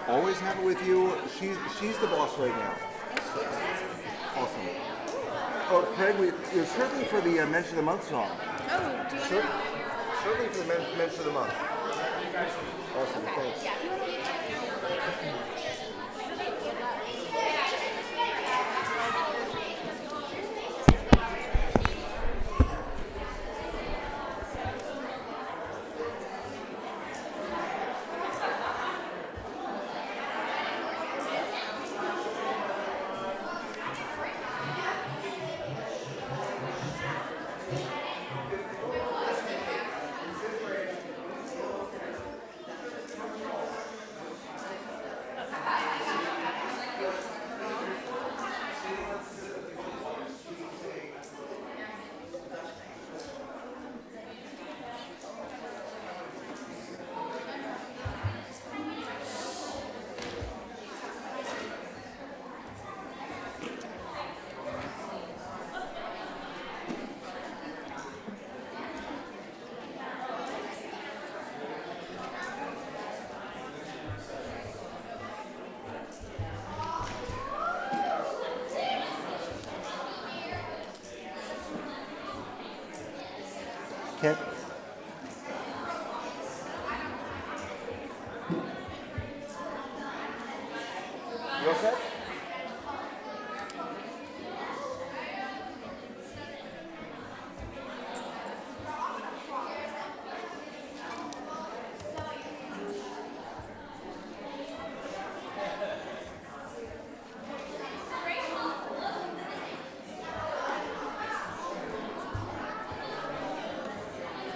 Always have it with you. She's the boss right now. Awesome. Oh, Craig, you're certainly for the Mensch of the Month song. Oh, do you want Cer- Certainly for the Mensch of the Month. Awesome, thanks. Kent? You all set?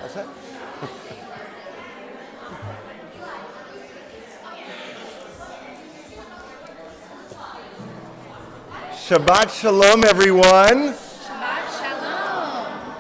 All set? Shabbat Shalom, everyone. Shabbat Shalom.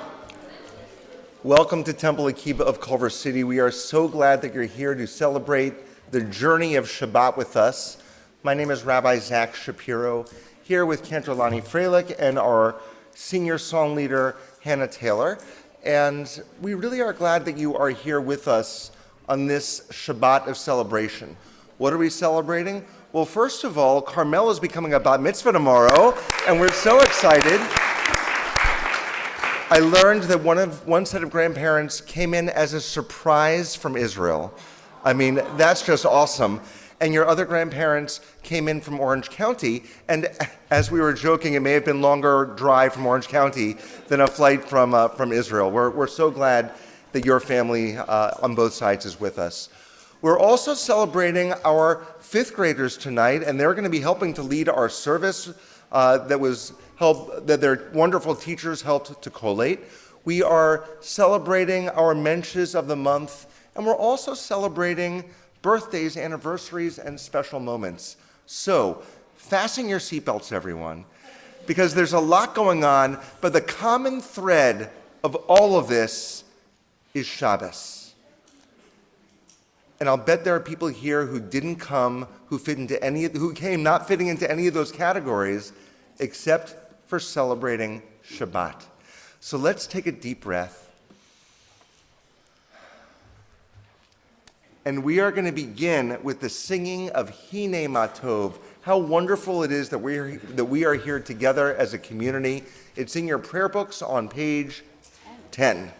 Welcome to Temple Akiba of Culver City. We are so glad that you're here to celebrate the journey of Shabbat with us. My name is Rabbi Zach Shapiro, here with Cantor Lonnie Freilich and our senior song leader, Hannah Taylor. And we really are glad that you are here with us on this Shabbat of celebration. What are we celebrating? Well, first of all, Carmel is becoming a bat mitzvah tomorrow, and we're so excited. I learned that one set of grandparents came in as a surprise from Israel. I mean, that's just awesome. And your other grandparents came in from Orange County, and as we were joking, it may have been longer drive from Orange County than a flight from Israel. We're so glad that your family on both sides is with us. We're also celebrating our fifth graders tonight, and they're going to be helping to lead our service that their wonderful teachers helped to collate. We are celebrating our Mensches of the month, and we're also celebrating birthdays, anniversaries, and special moments. So, fasten your seatbelts, everyone, because there's a lot going on, but the common thread of all of this is Shabbos. And I'll bet there are people here who didn't come, who came not fitting into any of those categories, except for celebrating Shabbat. So let's take a deep breath. And we are going to begin with the singing of Hine Matov. How wonderful it is that we are here together as a community. It's in your prayer books on page 10.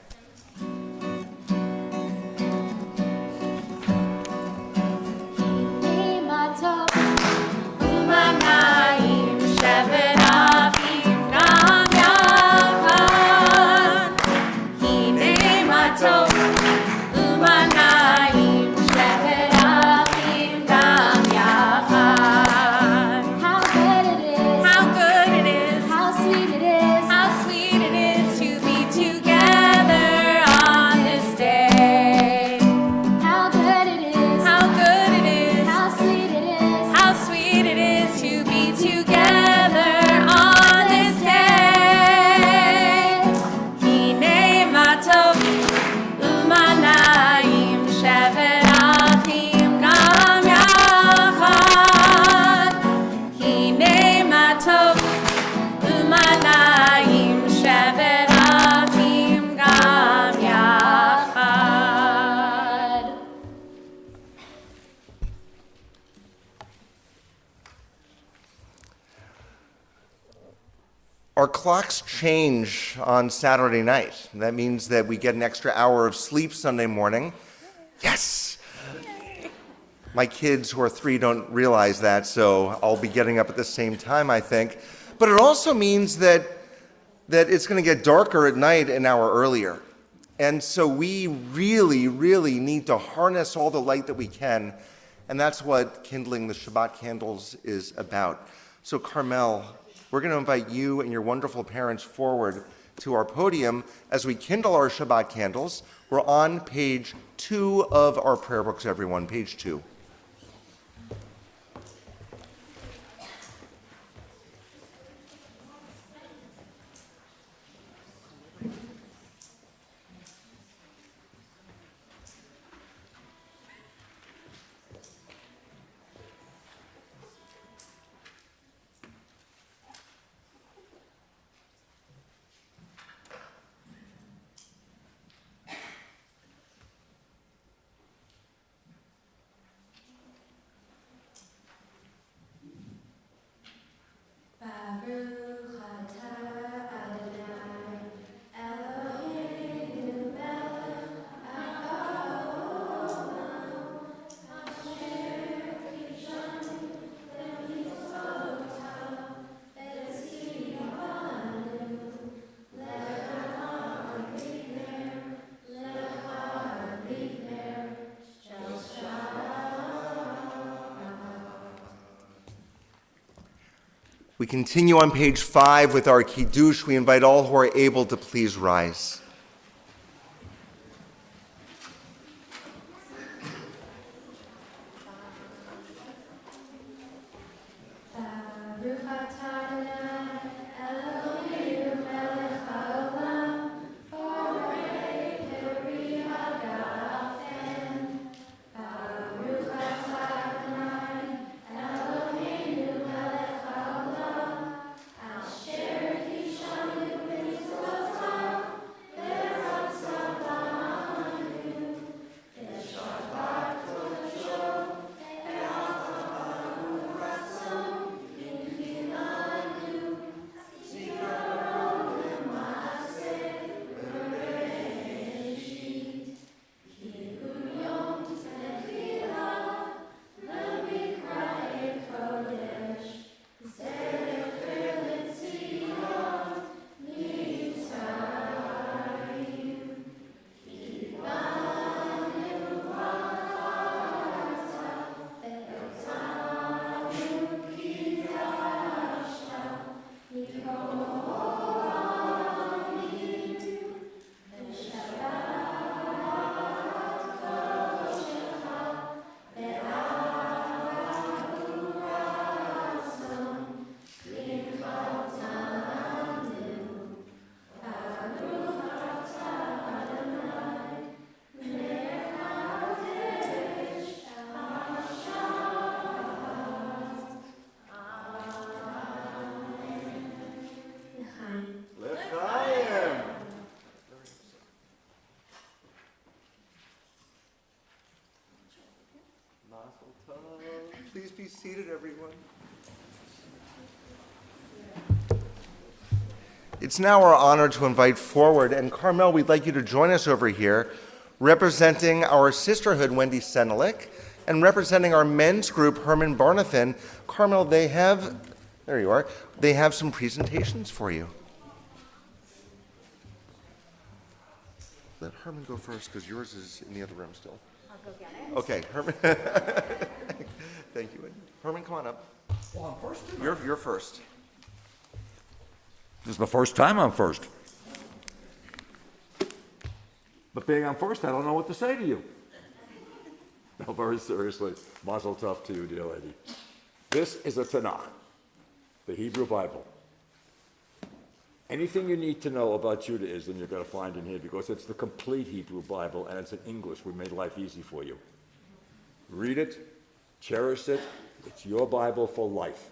How good it is to be together. Our clocks change on Saturday night. That means that we get an extra hour of sleep Sunday morning. Yes! My kids who are 3 don't realize that, so I'll be getting up at the same time, I think. But it also means that it's going to get darker at night an hour earlier. And so we really, really need to harness all the light that we can. And that's what kindling the Shabbat candles is about. So Carmel, we're going to invite you and your wonderful parents forward to our podium as we kindle our Shabbat candles. We're on page 2 of our prayer books, everyone, page 2. We continue on page 5 with our Kiddush. We invite all who are able to please rise. Please be seated, everyone. It's now our honor to invite forward, and Carmel, we'd like you to join us over here, representing our sisterhood, Wendy Senelik, and representing our men's group, Herman Barnathan. Carmel, they have some presentations for you. Let Herman go first, because yours is in the other room still. I'll go get it. Okay, Herman. Thank you. Herman, come on up. Well, I'm first. You're first. This is the first time I'm first. But being I'm first, I don't know what to say to you. No, very seriously, mazel tov to you, dear lady. This is a Tanakh, the Hebrew Bible. Anything you need to know about Judaism, you're going to find in here because it's the complete Hebrew Bible and it's in English. We made life easy for you. Read it, cherish it. It's your Bible for life.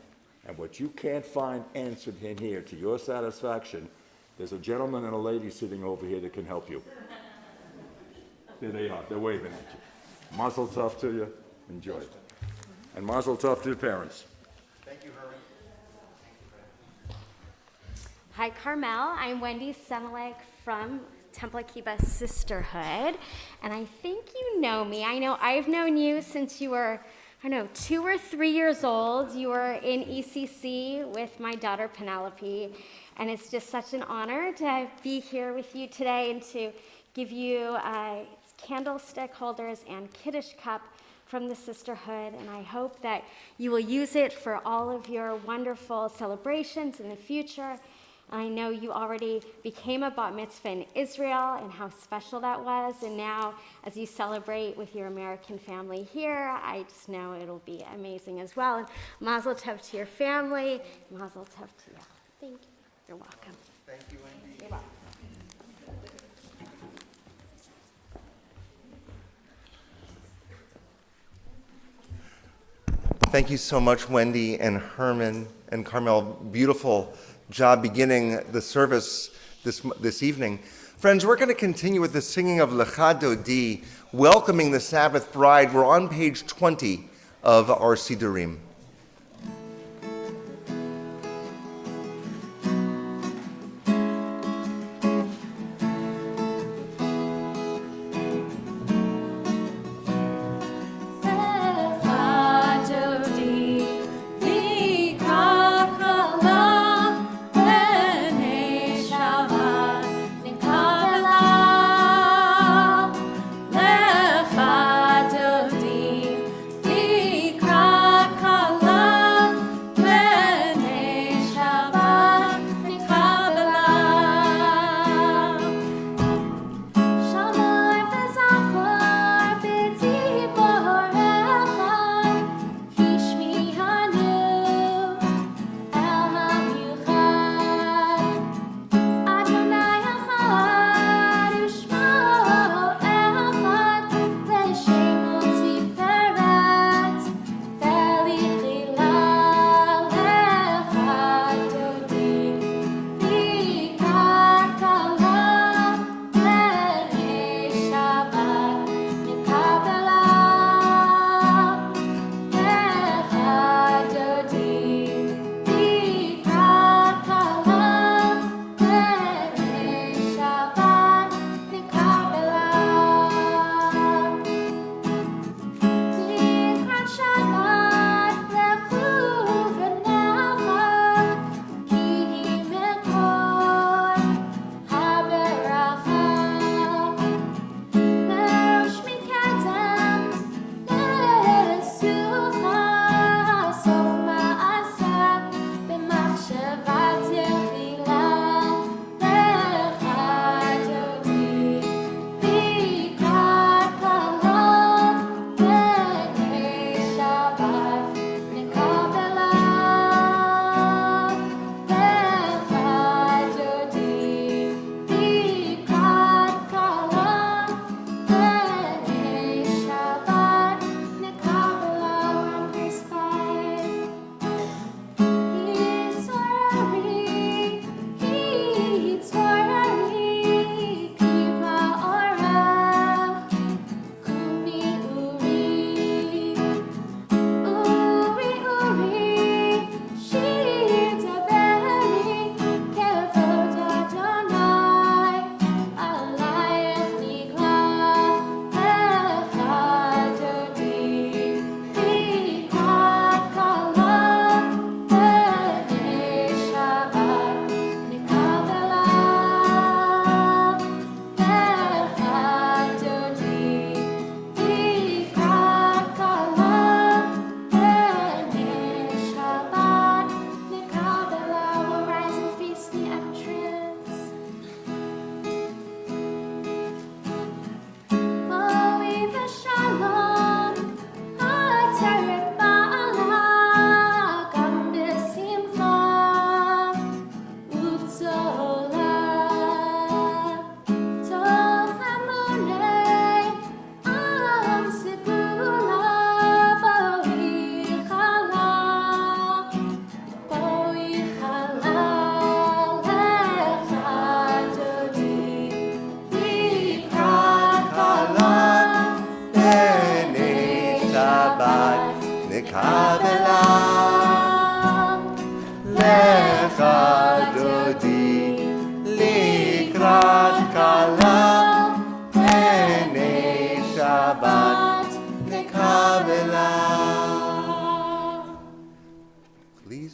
And what you can't find answered in here to your satisfaction, there's a gentleman and a lady sitting over here that can help you. There they are. They're waving at you. Mazel tov to you. Enjoy it. And mazel tov to the parents. Thank you, Herman. Hi, Carmel. I'm Wendy Semelek from Temple Akiba Sisterhood, and I think you know me. I know I've known you since you were, 2 or 3 years old. You were in ECC with my daughter Penelope, and it's just such an honor to be here with you today and to give you candlestick holders and Kiddush cup from the sisterhood, and I hope that you will use it for all of your wonderful celebrations in the future. I know you already became a bat mitzvah in Israel and how special that was, and now as you celebrate with your American family here, I just know it'll be amazing as well. And mazel tov to your family, mazel tov to you. Thank you. You're welcome. Thank you, Wendy. You're welcome. Thank you so much, Wendy and Herman and Carmel. Beautiful job beginning the service this evening. Friends, we're going to continue with the singing of Lecha Dodi, welcoming the Sabbath bride. We're on page 20 of our Sidurim. Lecha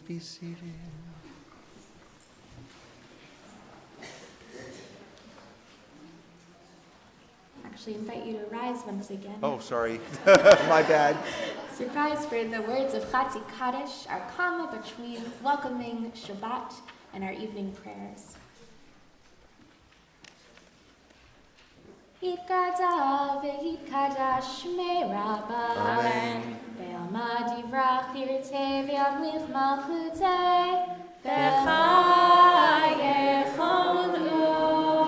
be seated. Actually invite you to rise once again. Oh, sorry. My bad. Surprise for the words of Chatzi Kaddish, our comma between welcoming Shabbat and our evening prayers. Yitkada ve'yitkada shmei Rabba. Amen. Ve'alma divrach yirtei ve'yamlich malchutei. B'chayechon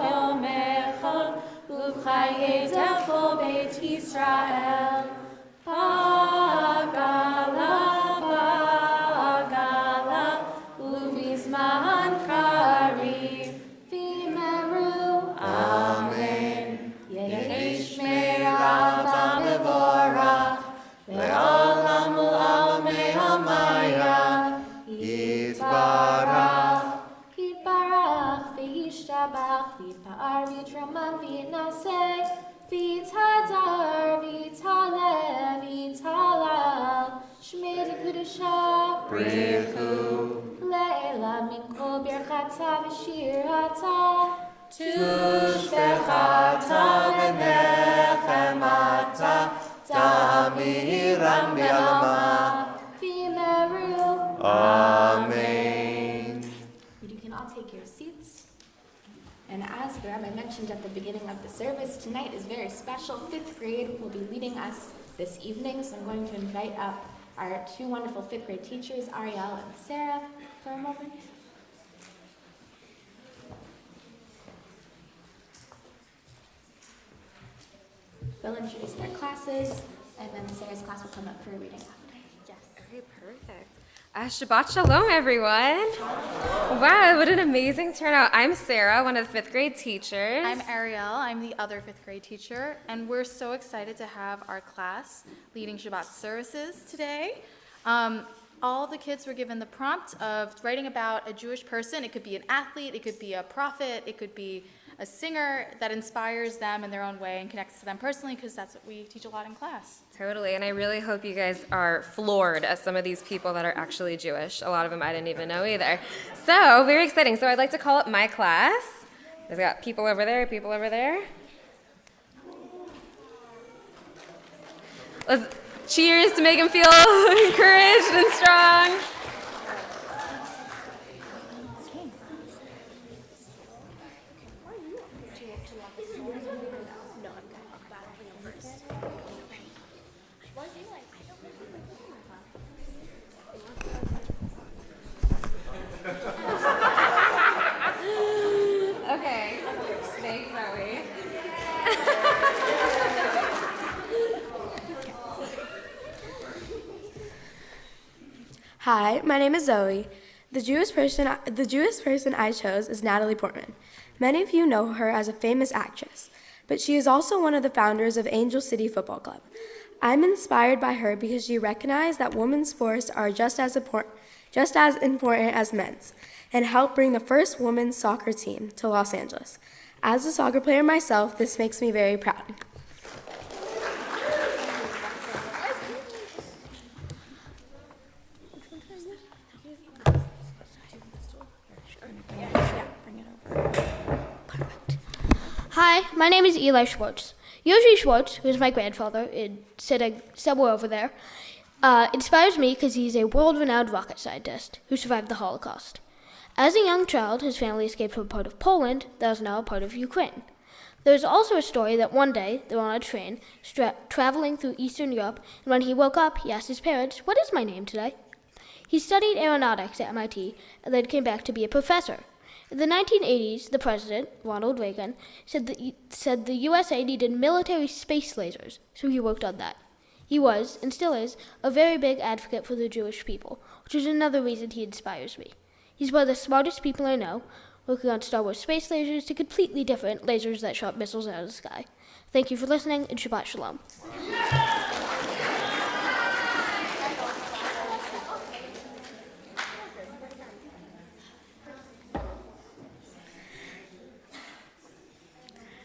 u'omechon u'v'chayetecho beit Yisrael. Bagala, bagala, uvizman kariv, v'imeru, amen. Yehi shmei Rabba mevorach, le'olam u'olamei hamaya, yitbarach. Yitbarach, v'yishtabach, v'yitpa'ar, v'yitramam, v'yitnaseh, v'yitadar, v'yitaleh, v'yitalal, shmei dekudusha, brichu, le'ela min kol birchata v'shirata, tushbechata v'nechemata, tamiram b'alma, v'imeru, amen. You can all take your seats. And as the rabbi mentioned at the beginning of the service, tonight is very special. 5th grade will be leading us this evening, so I'm going to invite up our two wonderful 5th grade teachers, Ariel and Sarah, for a moment. They'll introduce their classes, and then Sarah's class will come up for a reading after. Yes. Okay, perfect. Shabbat Shalom, everyone. Wow, what an amazing turnout. I'm Sarah, one of the 5th grade teachers. I'm Ariel. I'm the other 5th grade teacher, and we're so excited to have our class leading Shabbat services today. All of the kids were given the prompt of writing about a Jewish person. It could be an athlete, it could be a prophet, it could be a singer that inspires them in their own way and connects to them personally, because that's what we teach a lot in class. Totally, and I really hope you guys are floored at some of these people that are actually Jewish. A lot of them I didn't even know either. So, very exciting. So I'd like to call up my class. There's got people over there, people over there. Let's cheers to make them feel encouraged and strong. Okay, thanks, Zoe. Hi, my name is Zoe. The Jewish person I chose is Natalie Portman. Many of you know her as a famous actress, but she is also one of the founders of Angel City Football Club. I'm inspired by her because she recognized that women's sports are just as important as men's, and helped bring the first women's soccer team to Los Angeles. As a soccer player myself, this makes me very proud. Hi, my name is Eli Schwartz. Yoshi Schwartz, who is my grandfather, sitting somewhere over there, inspires me because he's a world-renowned rocket scientist who survived the Holocaust. As a young child, his family escaped from a part of Poland that is now a part of Ukraine. There's also a story that one day they were on a train traveling through Eastern Europe, and when he woke up, he asked his parents, "What is my name today?" He studied aeronautics at MIT and then came back to be a professor. In the 1980s, the president, Ronald Reagan, said the USA needed military space lasers, so he worked on that. He was, and still is, a very big advocate for the Jewish people, which is another reason he inspires me. He's one of the smartest people I know, working on Star Wars space lasers to completely different lasers that shot missiles out of the sky. Thank you for listening, and Shabbat Shalom.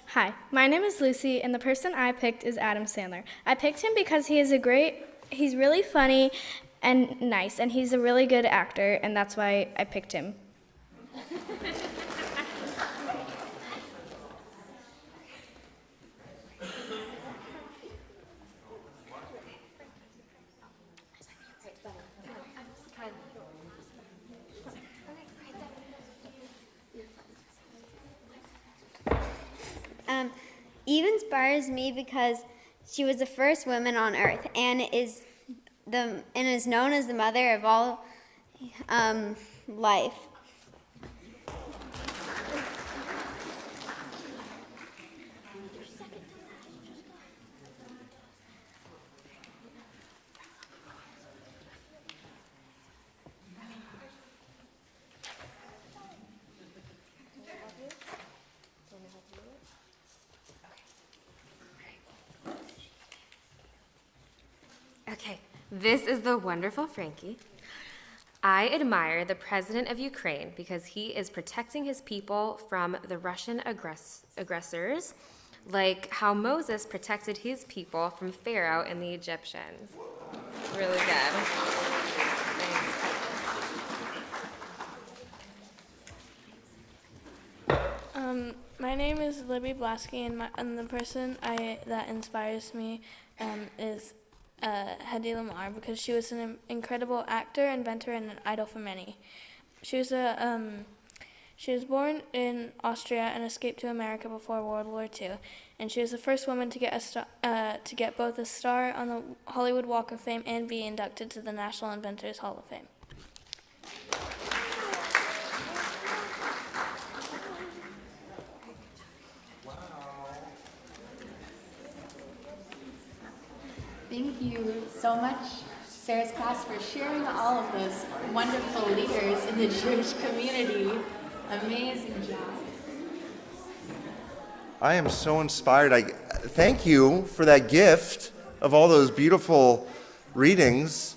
Hi, my name is Lucy, and the person I picked is Adam Sandler. I picked him because he's really funny, and nice, and he's a really good actor, and that's why I picked him. Eve inspires me because she was the first woman on earth and is known as the mother of all life. Okay, this is the wonderful Frankie. I admire the president of Ukraine because he is protecting his people from the Russian aggressors, like how Moses protected his people from Pharaoh and the Egyptians. Really good. Thanks. My name is Libby Blasky, and the person that inspires me is Hedy Lamarr, because she was an incredible actor, inventor, and an idol for many. She was born in Austria and escaped to America before World War II, and she was the first woman to get both a star on the Hollywood Walk of Fame and be inducted to the National Inventors Hall of Fame. Thank you so much, Sarah's class, for sharing all of those wonderful leaders in the Jewish community. Amazing job. I am so inspired. Thank you for that gift of all those beautiful readings.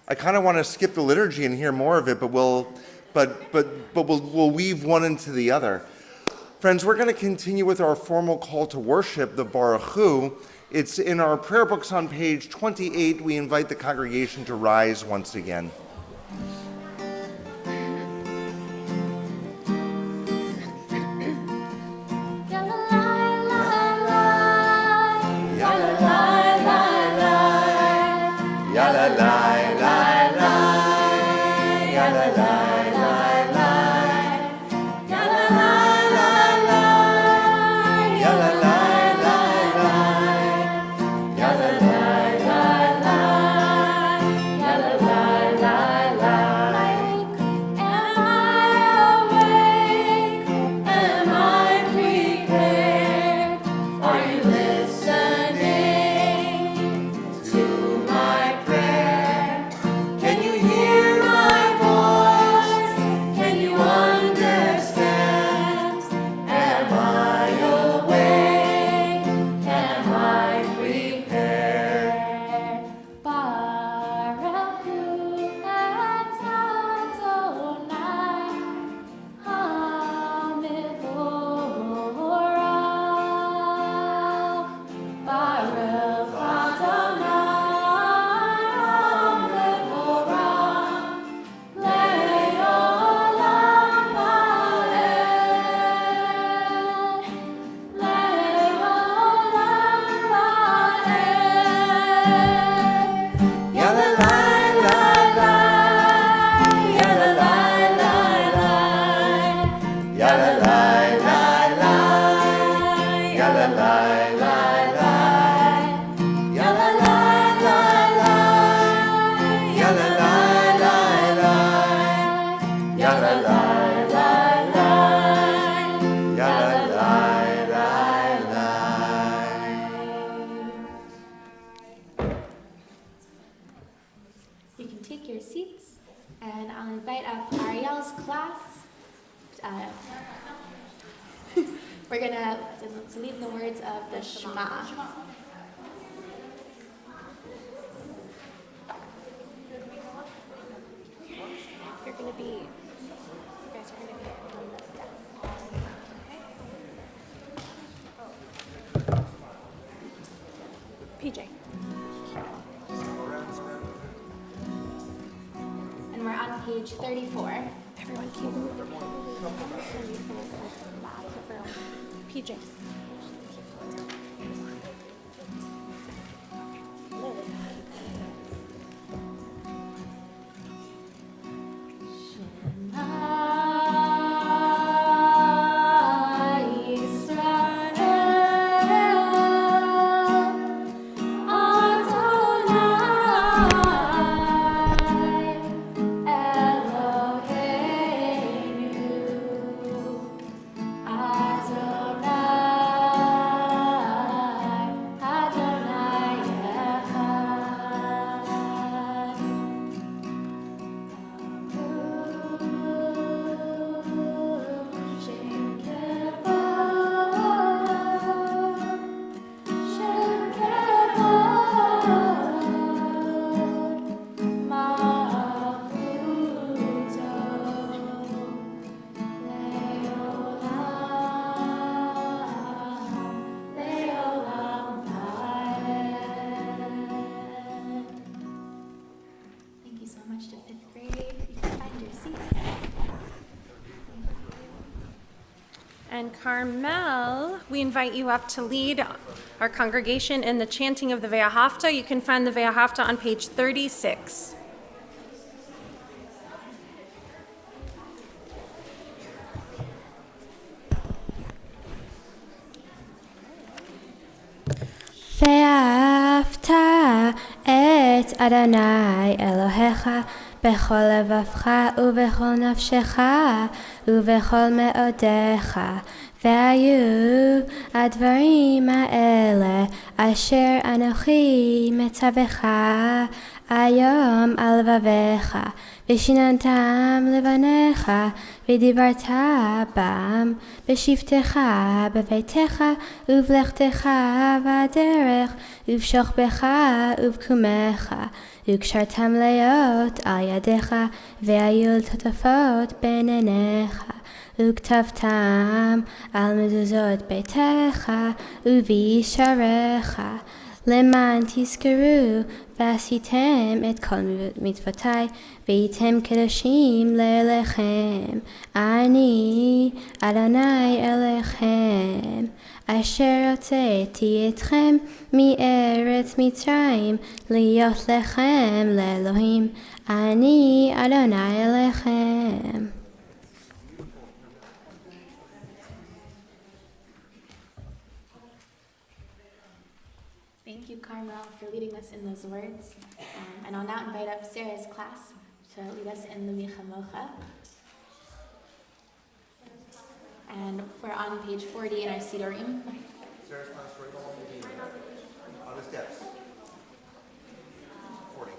I kind of want to skip the liturgy and hear more of it, but we'll weave one into the other. Friends, we're going to continue with our formal call to worship, the Baruch Hu. It's in our prayer books on page 28. We invite the congregation to rise once again. You can take your seats, and I'll invite up Ariel's class. We're going to lead in the words of the Shema. You're going to be, you guys are going to be on this step. Okay? PJ. on page 34. Everyone keep PJ. Thank you so much to fifth grade. You can find your seat. And Carmel, we invite you up to lead our congregation in the chanting of the Ve'ahavta. You can find the Ve'ahavta on page 36. ואהבת את אדוני אלוהיך בכל לבבך ובכל נפשך ובכל מאודיך. והיו הדברים האלה אשר אנוכי מצווך היום על לבביך, ושיננתם לבניך, ודיברת בם בשבתך, בביתך ובלכתך בדרך, ובשוכבך ובקומך, וקשרתם להיות על ידיך, והיו לטוטפות בין עיניך. וכתבתם על מזוזות ביתך ובישעריך, למען תזכרו ועשיתם את כל מצוותי, והייתם קדושים לאליכם. אני אדוני אליכם, אשר הוצאתי אתכם מארץ מצרים, להיות לכם לאלוהים. אני אדוני אליכם. Thank you, Carmel, for leading us in those words. And I'll now invite up Sarah's class to lead us in the Michamocha. And we're on page 40 in our Sidorim. Sarah's class right on the steps. 40.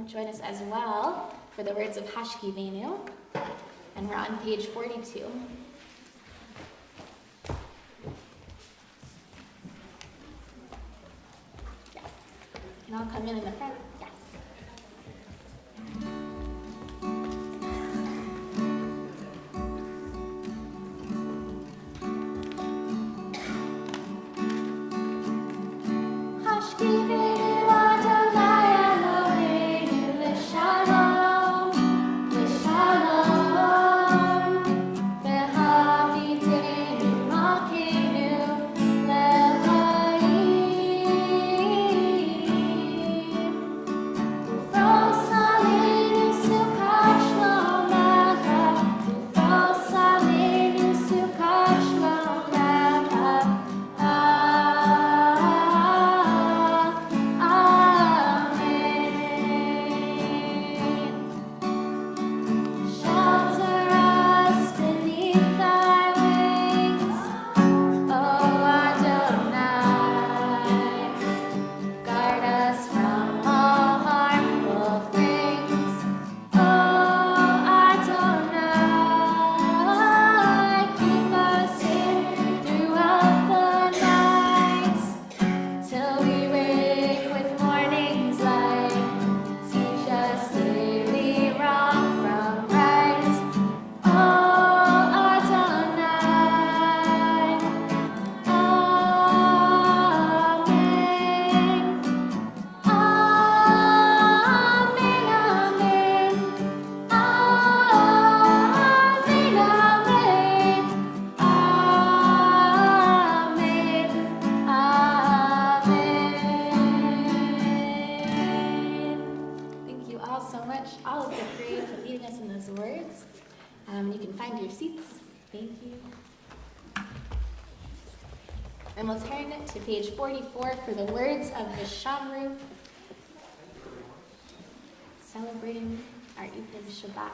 Join us as well for the words of Hashkivenu, and we're on page 42. Yes. And I'll come in the front. Yes. Hashkivenu Adonai. And we'll turn to page 44 for the words of the Shamru, celebrating our evening Shabbat.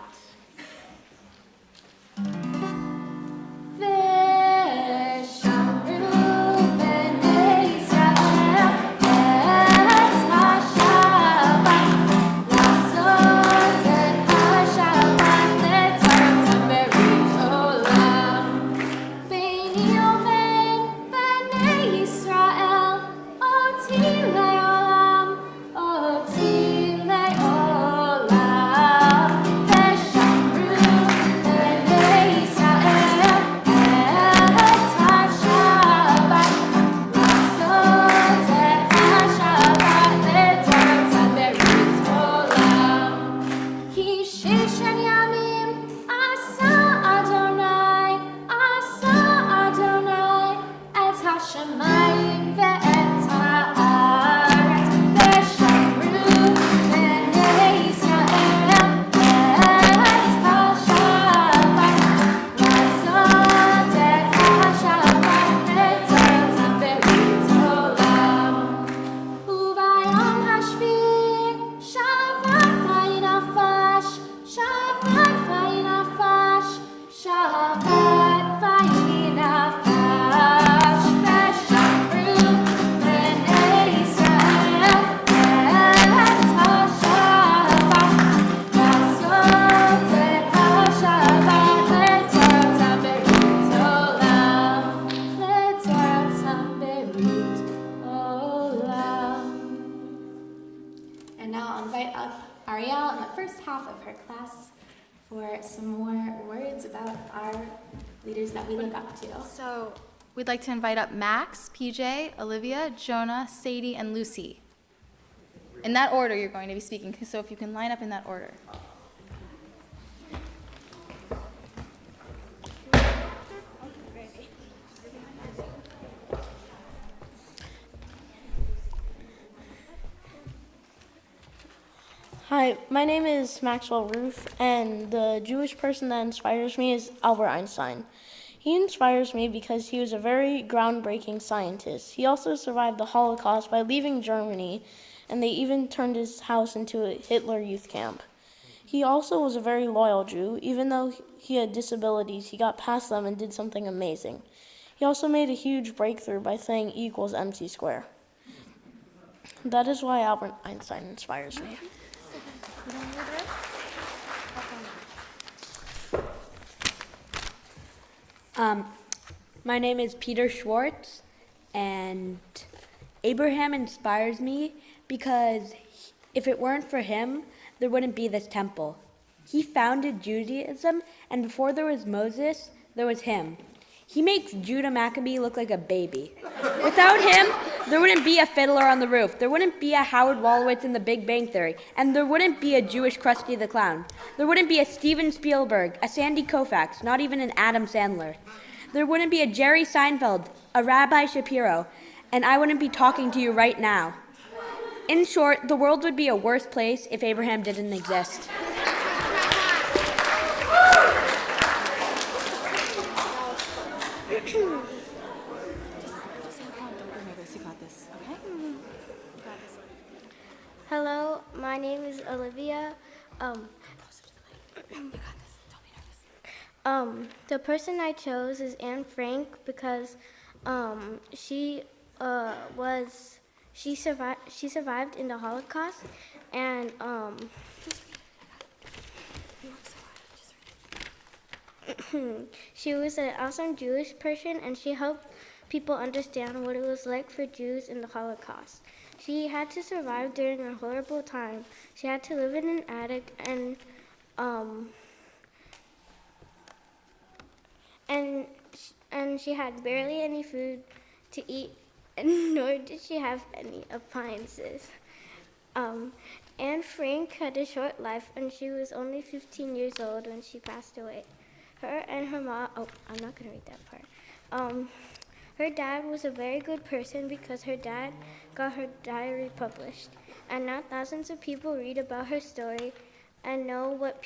And now I'll invite up Ariel in the first half of her class for some more words about our leaders that we look up to. So we'd like to invite up Max, PJ, Olivia, Jonah, Sadie, and Lucy. In that order you're going to be speaking, so if you can line up in that order. Hi, my name is Maxwell Ruth, and the Jewish person that inspires me is Albert Einstein. He inspires me because he was a very groundbreaking scientist. He also survived the Holocaust by leaving Germany, and they even turned his house into a Hitler youth camp. He also was a very loyal Jew. Even though he had disabilities, he got past them and did something amazing. He also made a huge breakthrough by saying E equals MC squared. That is why Albert Einstein inspires me. My name is Peter Schwartz, and Abraham inspires me because if it weren't for him, there wouldn't be this temple. He founded Judaism, and before there was Moses, there was him. He makes Judah Maccabee look like a baby. Without him, there wouldn't be a Fiddler on the Roof, there wouldn't be a Howard Wolowitz in The Big Bang Theory, and there wouldn't be a Jewish Krusty the Clown. There wouldn't be a Steven Spielberg, a Sandy Koufax, not even an Adam Sandler. There wouldn't be a Jerry Seinfeld, a Rabbi Shapiro, and I wouldn't be talking to you right now. In short, the world would be a worse place if Abraham didn't exist. Hello, my name is Olivia. The person I chose is Anne Frank because she survived in the Holocaust, and she was an awesome Jewish person, and she helped people understand what it was like for Jews in the Holocaust. She had to survive during a horrible time. She had to live in an attic, and she had barely any food to eat, and nor did she have any appliances. Anne Frank had a short life, and she was only 15 years old when she passed away. Her and her mom, I'm not going to read that part. Her dad was a very good person because her dad got her diary published. And now thousands of people read about her story and know what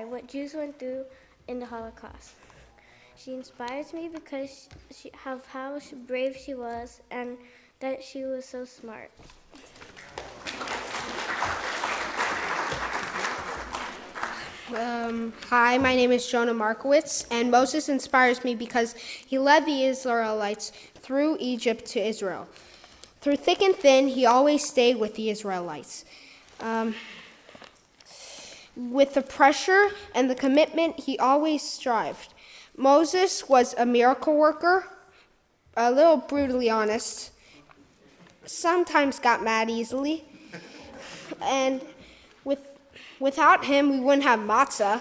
what Jews went through in the Holocaust. she inspires me because of how brave she was and that she was so smart. Hi, my name is Jonah Markowitz, and Moses inspires me because he led the Israelites through Egypt to Israel. Through thick and thin, he always stayed with the Israelites. With the pressure and the commitment, he always strived. Moses was a miracle worker, a little brutally honest, sometimes got mad easily, and without him, we wouldn't have matzah,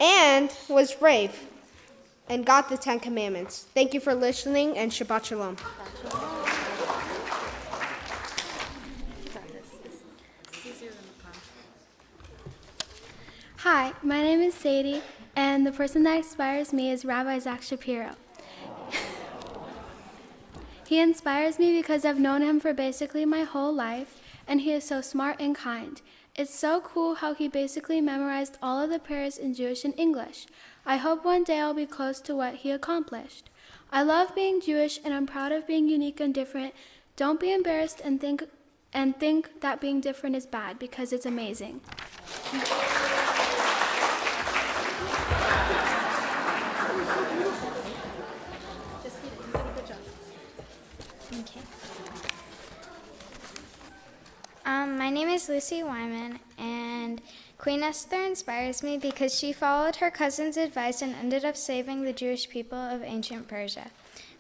and was brave and got the 10 Commandments. Thank you for listening, and Shabbat Shalom. Hi, my name is Sadie, and the person that inspires me is Rabbi Zach Shapiro. He inspires me because I've known him for basically my whole life, and he is so smart and kind. It's so cool how he basically memorized all of the prayers in Jewish and English. I hope one day I'll be close to what he accomplished. I love being Jewish, and I'm proud of being unique and different. Don't be embarrassed and think that being different is bad, because it's amazing. My name is Lucy Wyman, and Queen Esther inspires me because she followed her cousin's advice and ended up saving the Jewish people of ancient Persia.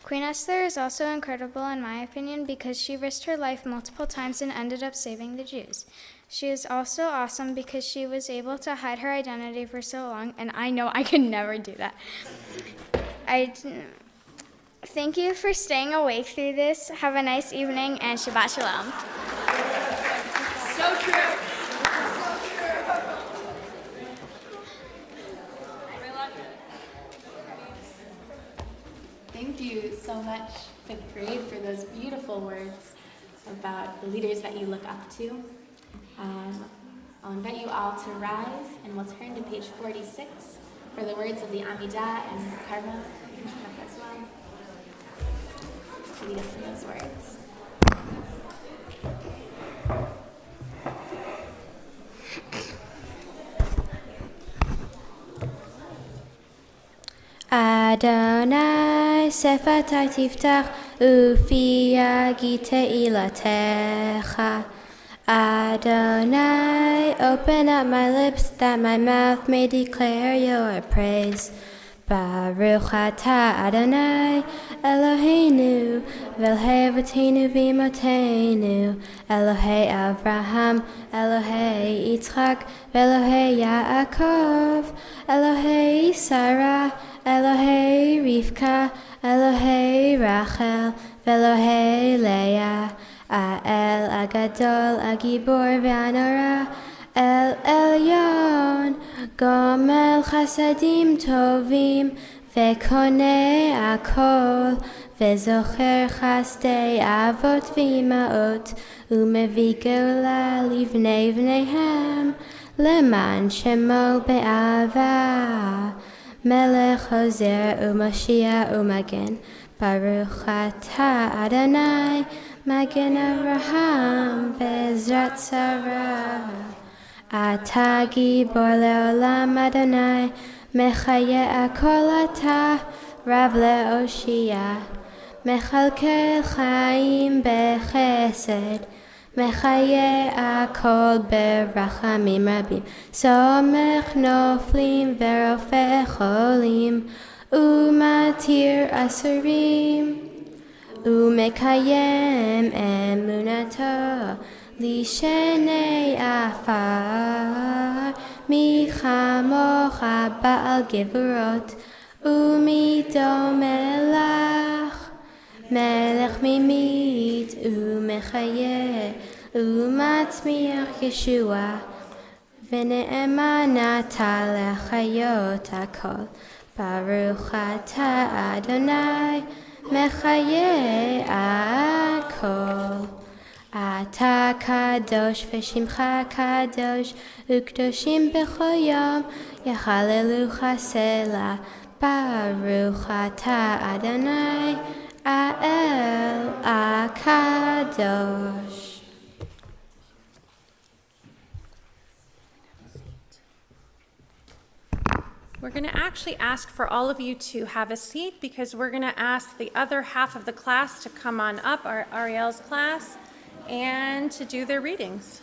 Queen Esther is also incredible in my opinion because she risked her life multiple times and ended up saving the Jews. She is also awesome because she was able to hide her identity for so long, and I know I could never do that. Thank you for staying awake through this. Have a nice evening, and Shabbat Shalom. So true. Thank you so much, 5th grade, for those beautiful words about the leaders that you look up to. I'll invite you all to rise, and we'll turn to page 46 for the words of the Amidah, and Karma, you can come up as well to lead us in those words. Adonai sefatai tiftach ufi yagi te'ilatecha. Adonai, open up my lips that my mouth may declare your praise. Baruch atah Adonai Eloheinu v'Elohei avotenu v'imotenu Elohei Avraham, Elohei Yitzchak v'Elohei Yaakov, Elohei Sarah, Elohei Rivka, Elohei Rachel v'Elohei Leah, Ha'el Agadol Agibor v'Anora, El Elyon, Gomel Chasadim Tovim, Vekone Akol, Vezocher Chasdei Avot V'imaot, Umevi Geula Livnei Vneihem, Leman Shemo Be'ava, Melech Hozer U'Mashiach U'Magen, Baruch atah Adonai, Magen Avraham, Be'ezrat Sarah. Ata gibor leolam Adonai, mechaye akol ata, rav le'oshia, mechalkel chaim bechesed, mechaye akol berachamim rabim, somech noflim verofeh cholim, umatir asurim, umekayem emunato, Lishenei afar, mi chamocha ba'al gevurot, umido melach, melech mimit, umechayeh, umatzmiach Yeshua, v'ne'emanata lechayot hakol, Baruch atah Adonai, mechayeh akol. אתה קדוש ושמך קדוש, וקדושים בכל יום, יחללוך סלה. ברוך אתה אדוני, האל הקדוש. We're going to actually ask for all of you to have a seat because we're going to ask the other half of the class to come on up, our Ariel's class, and to do their readings.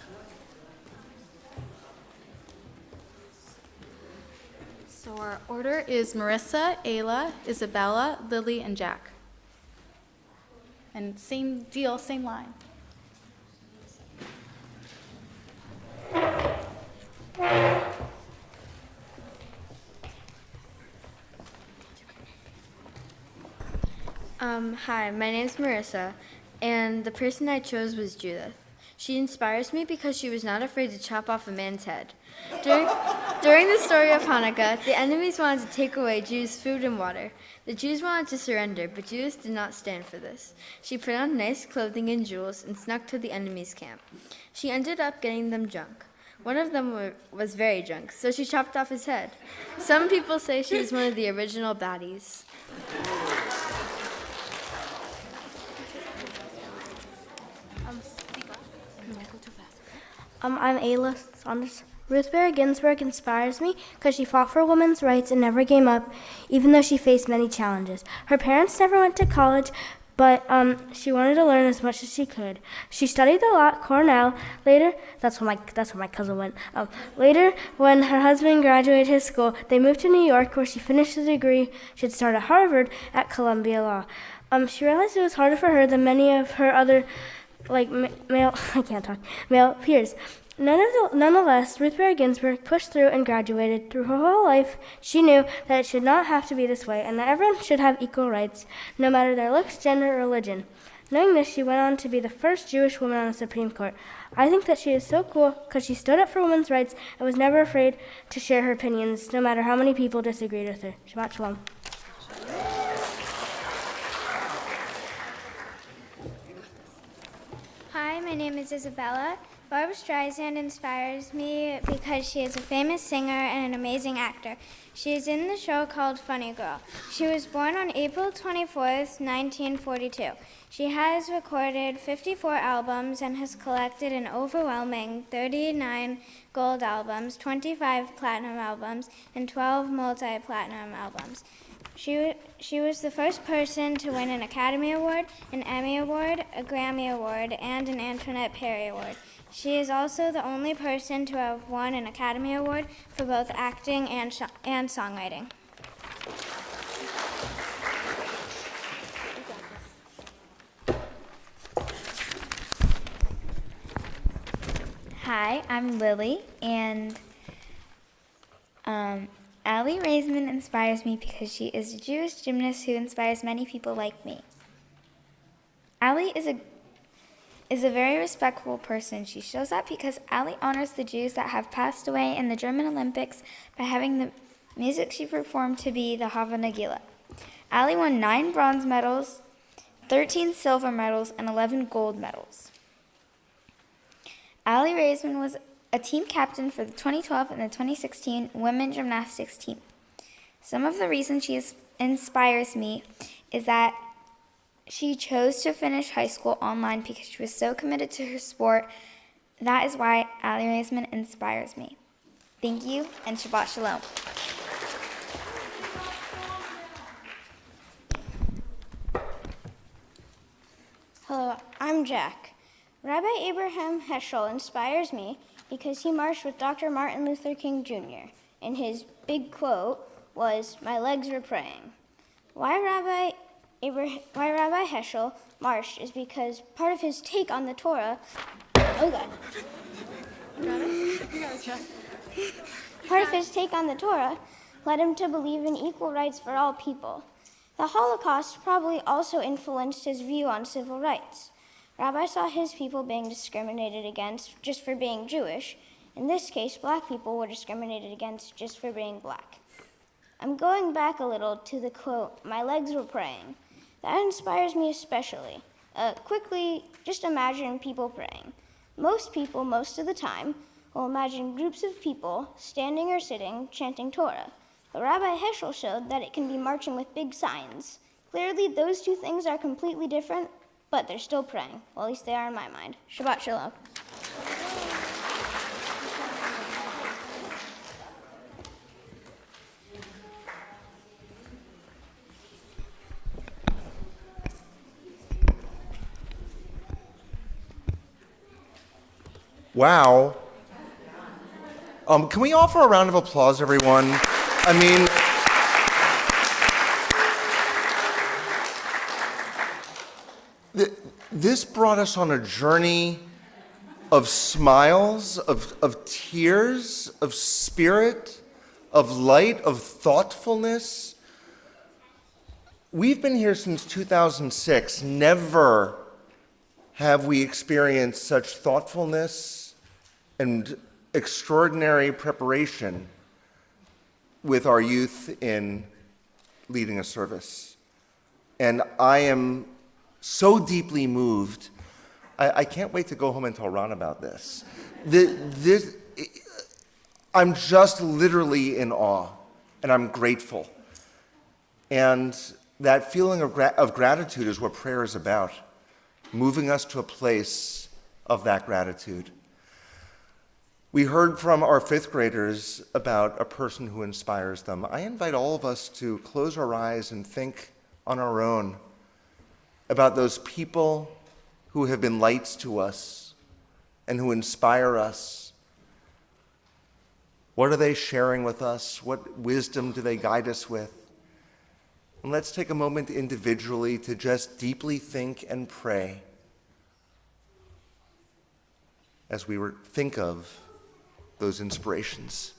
So our order is Marissa, Ayla, Isabella, Lily, and Jack. And same deal, same line. Hi, my name's Marissa, and the person I chose was Judith. She inspires me because she was not afraid to chop off a man's head. During the story of Hanukkah, the enemies wanted to take away Jews' food and water. The Jews wanted to surrender, but Judith did not stand for this. She put on nice clothing and jewels and snuck to the enemy's camp. She ended up getting them drunk. One of them was very drunk, so she chopped off his head. Some people say she was one of the original baddies. I'm Ayla Saunders. Ruth Bader Ginsburg inspires me because she fought for women's rights and never gave up, even though she faced many challenges. Her parents never went to college, but she wanted to learn as much as she could. She studied a lot at Cornell. Later, that's where my cousin went. Later, when her husband graduated his school, they moved to New York, where she finished a degree she had started at Harvard at Columbia Law. She realized it was harder for her than many of her other male peers. Nonetheless, Ruth Bader Ginsburg pushed through and graduated. Through her whole life, she knew that it should not have to be this way and that everyone should have equal rights, no matter their looks, gender, or religion. Knowing this, she went on to be the first Jewish woman on the Supreme Court. I think that she is so cool because she stood up for women's rights and was never afraid to share her opinions, no matter how many people disagreed with her. Shabbat Shalom. Hi, my name is Isabella. Barbra Streisand inspires me because she is a famous singer and an amazing actor. She is in the show called Funny Girl. She was born on April 24th, 1942. She has recorded 54 albums and has collected an overwhelming 39 gold albums, 25 platinum albums, and 12 multi-platinum albums. She was the first person to win an Academy Award, an Emmy Award, a Grammy Award, and an Antoinette Perry Award. She is also the only person to have won an Academy Award for both acting and songwriting. Hi, I'm Lily, and Allie Raisman inspires me because she is a Jewish gymnast who inspires many people like me. Allie is a very respectful person. She shows that because Allie honors the Jews that have passed away in the German Olympics by having the music she performed to be the Hava Nagila. Allie won 9 bronze medals, 13 silver medals, and 11 gold medals. Allie Raisman was a team captain for the 2012 and the 2016 women gymnastics team. Some of the reasons she inspires me is that she chose to finish high school online because she was so committed to her sport. That is why Allie Raisman inspires me. Thank you, and Shabbat Shalom. Hello, I'm Jack. Rabbi Abraham Heschel inspires me because he marched with Dr. Martin Luther King Jr., and his big quote was, "My legs were praying." Why Rabbi Heschel marched is because part of his take on the Torah, part of his take on the Torah led him to believe in equal rights for all people. The Holocaust probably also influenced his view on civil rights. Rabbi saw his people being discriminated against just for being Jewish. In this case, black people were discriminated against just for being black. I'm going back a little to the quote, "My legs were praying." That inspires me especially. Quickly, just imagine people praying. Most people, most of the time, will imagine groups of people standing or sitting, chanting Torah. But Rabbi Heschel showed that it can be marching with big signs. Clearly, those two things are completely different, but they're still praying. Well, at least they are in my mind. Shabbat Shalom. Wow. Can we offer a round of applause, everyone? I mean, this brought us on a journey of smiles, of tears, of spirit, of light, of thoughtfulness. We've been here since 2006. Never have we experienced such thoughtfulness and extraordinary preparation with our youth in leading a service. And I am so deeply moved. I can't wait to go home and tell Ron about this. I'm just literally in awe, and I'm grateful. And that feeling of gratitude is what prayer is about, moving us to a place of that gratitude. We heard from our fifth graders about a person who inspires them. I invite all of us to close our eyes and think on our own about those people who have been lights to us and who inspire us. What are they sharing with us? What wisdom do they guide us with? And let's take a moment individually to just deeply think and pray as we think of those inspirations.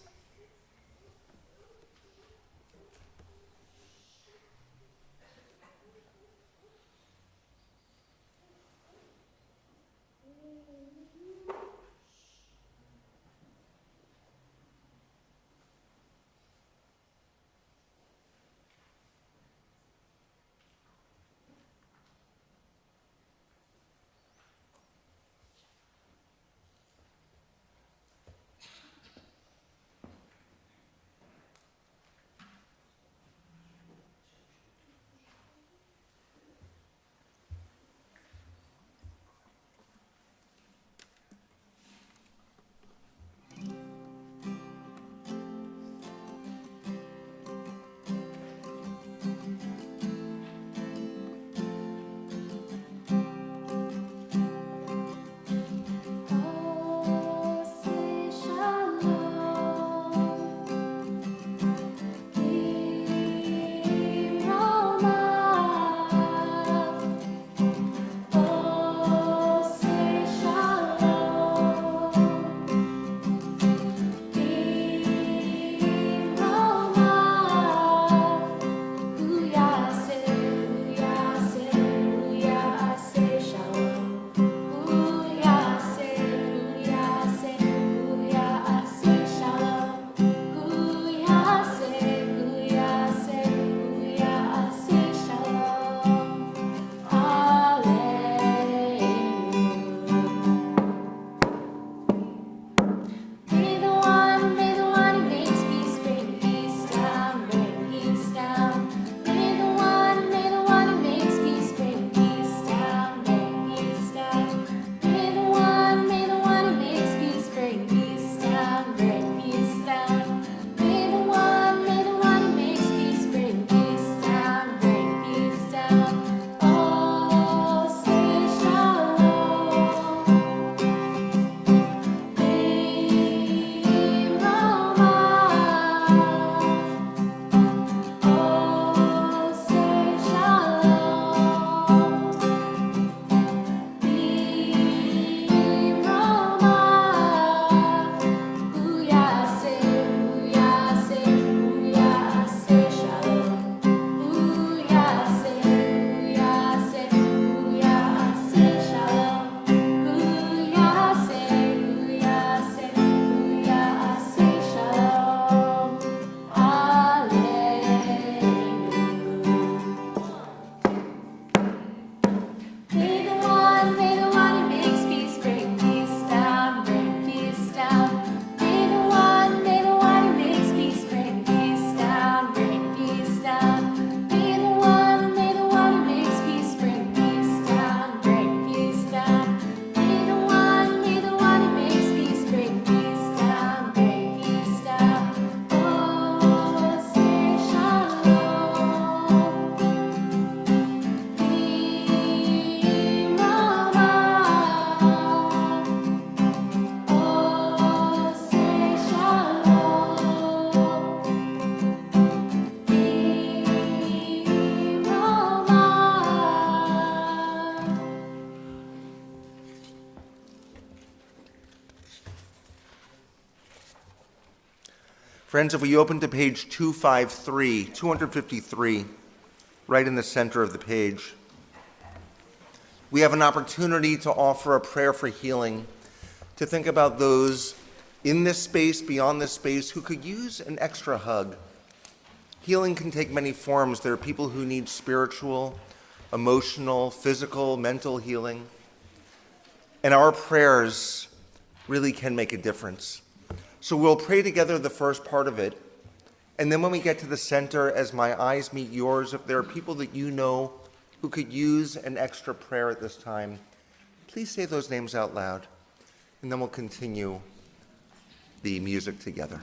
Friends, if we open to page 253, right in the center of the page, we have an opportunity to offer a prayer for healing, to think about those in this space, beyond this space, who could use an extra hug. Healing can take many forms. There are people who need spiritual, emotional, physical, mental healing. And our prayers really can make a difference. So we'll pray together the first part of it. And then when we get to the center, as my eyes meet yours, if there are people that you know who could use an extra prayer at this time, please say those names out loud. And then we'll continue the music together.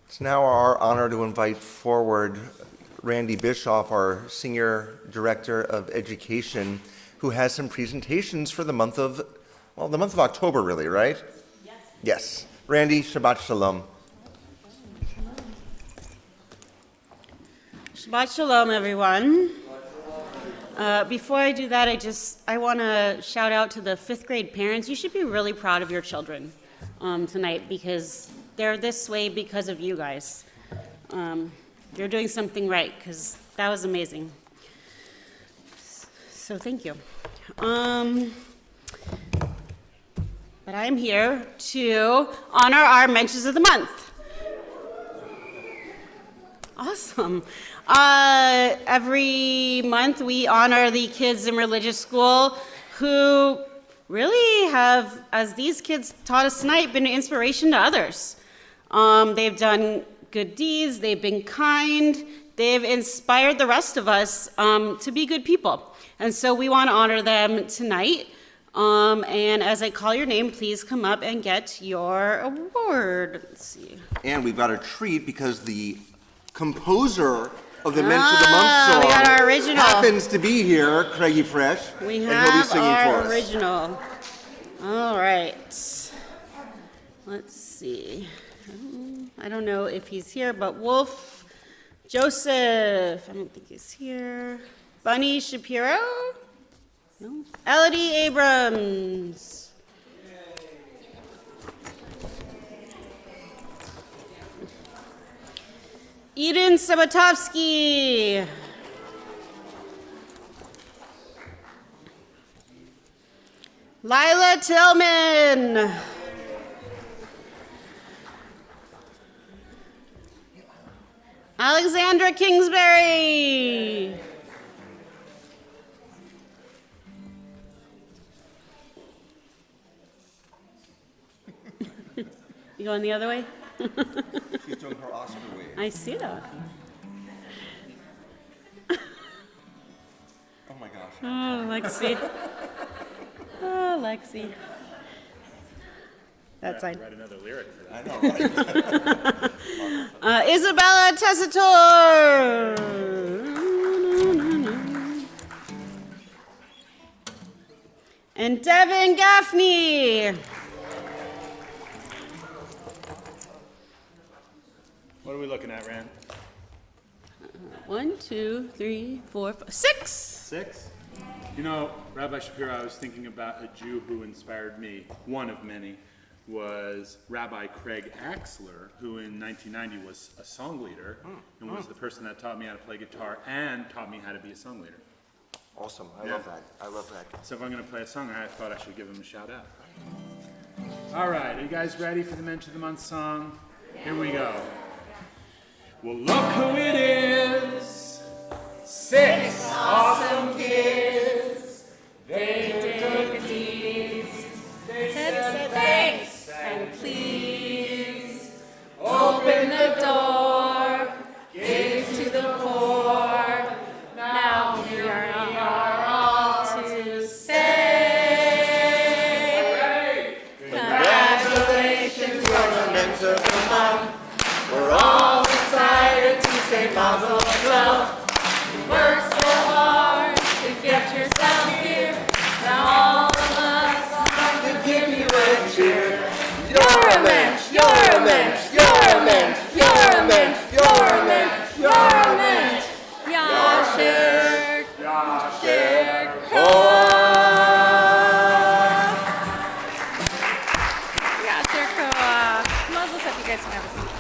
It's now our honor to invite forward Randy Bischoff, our Senior Director of Education, who has some presentations for the month of October, really, right? Yes. Yes. Randy, Shabbat Shalom. Shabbat Shalom, everyone. Before I do that, I want to shout out to the fifth grade parents. You should be really proud of your children tonight, because they're this way because of you guys. You're doing something right, because that was amazing. So thank you. But I'm here to honor our Mentions of the Month. Awesome. Every month we honor the kids in religious school who really have, as these kids taught us tonight, been an inspiration to others. They've done good deeds, they've been kind, they've inspired the rest of us to be good people. And so we want to honor them tonight. And as I call your name, please come up and get your award. Let's see. And we've got a treat because the composer of the Mention of the Month song we got our original. Happens to be here, Craigie Fresh. We and have he'll be singing our for us. original. All right. Let's see. I don't know if he's here, but Wolf Joseph, I don't think he's here. Bunny Shapiro? No. Elodie Abrams. Eden Sabatovsky. Lila Tillman. Alexandra Kingsbury. You going the other way? She's doing her Oscar wave. I see that. Oh my gosh. Oh, Lexi. Oh, Lexi. That's fine. Write another lyric for that. I know, right? Isabella Tessitore. And Devin Gaffney. What are we looking at, Rand? 1, 2, 3, 4, 5, 6. 6? You know, Rabbi Shapiro, I was thinking about a Jew who inspired me, one of many, was Rabbi Craig Axler, who in 1990 was a song leader and was the person that taught me how to play guitar and taught me how to be a song leader. Awesome. I love that. I love that. So if I'm going to play a song, I thought I should give him a shout out. All right, are you guys ready for the Mensch of the Month song? Here we go. Well, look who it is. 6 awesome kids. They took a seat. They said thanks and please. Open the door. Give to the poor. Now here we are all to say congratulations, you're the Mensch of the Month. We're all excited to say Mazel Tov. You worked so hard to get yourself here. Now all of us want to give you a cheer. You're a Mensch, you're a Mensch, you're a Mensch, you're a Mensch, you're a Mensch, you're a Mensch. Yasher, Yasher, Yasher Koach. Mazel Tov, you guys can have a seat.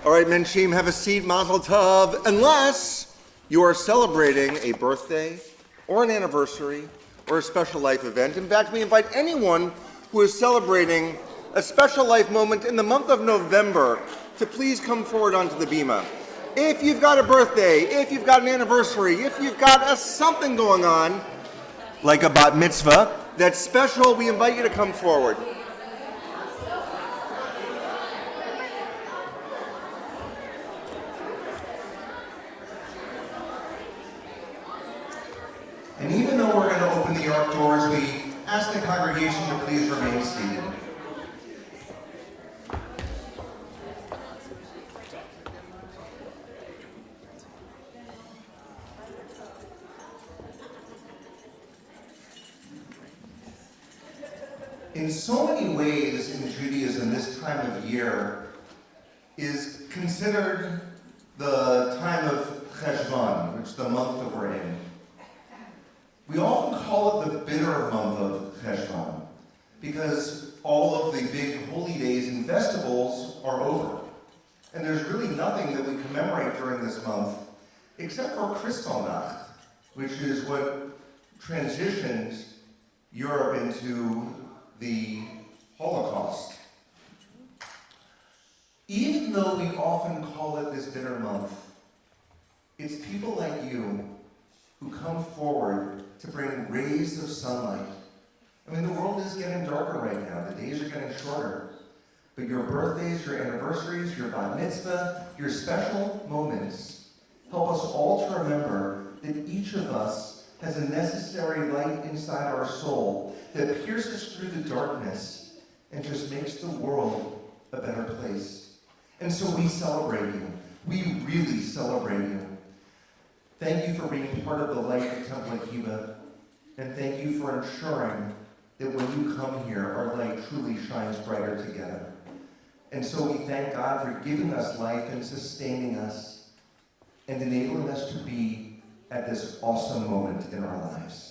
All right, Menschim, have a seat, Mazel Tov, unless you are celebrating a birthday or an anniversary or a special life event. In fact, we invite anyone who is celebrating a special life moment in the month of November to please come forward onto the bima. If you've got a birthday, if you've got an anniversary, if you've got something going on, like a bat mitzvah, that's special, we invite you to come forward. And even though we're going to open the ark doors, we ask the congregation to please remain seated. In so many ways in Judaism, this time of year is considered the time of Cheshvan, which is the month that we're in. We often call it the bitter month of Cheshvan because all of the big holy days and festivals are over. And there's really nothing that we commemorate during this month except for Kristallnacht, which is what transitions Europe into the Holocaust. Even though we often call it this bitter month, it's people like you who come forward to bring rays of sunlight. I mean, the world is getting darker right now. The days are getting shorter. But your birthdays, your anniversaries, your bat mitzvah, your special moments help us all to remember that each of us has a necessary light inside our soul that pierces through the darkness and just makes the world a better place. And so we celebrate you. We really celebrate you. Thank you for being part of the light of Temple Akiba, and thank you for ensuring that when you come here, our light truly shines brighter together. And so we thank God for giving us life and sustaining us and enabling us to be at this awesome moment in our lives.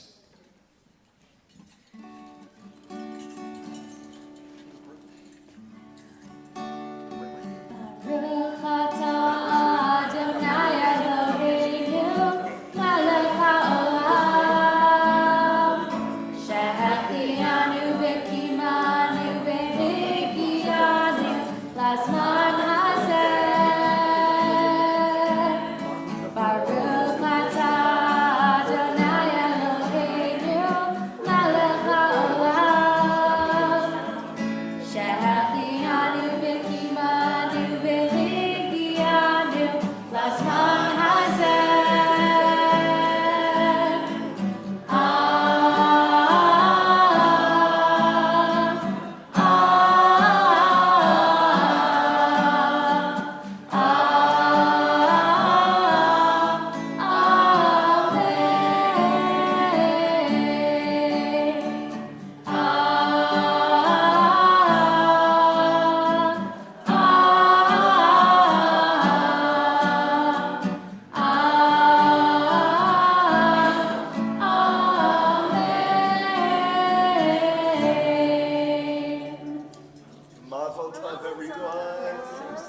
Mazel tov, everyone.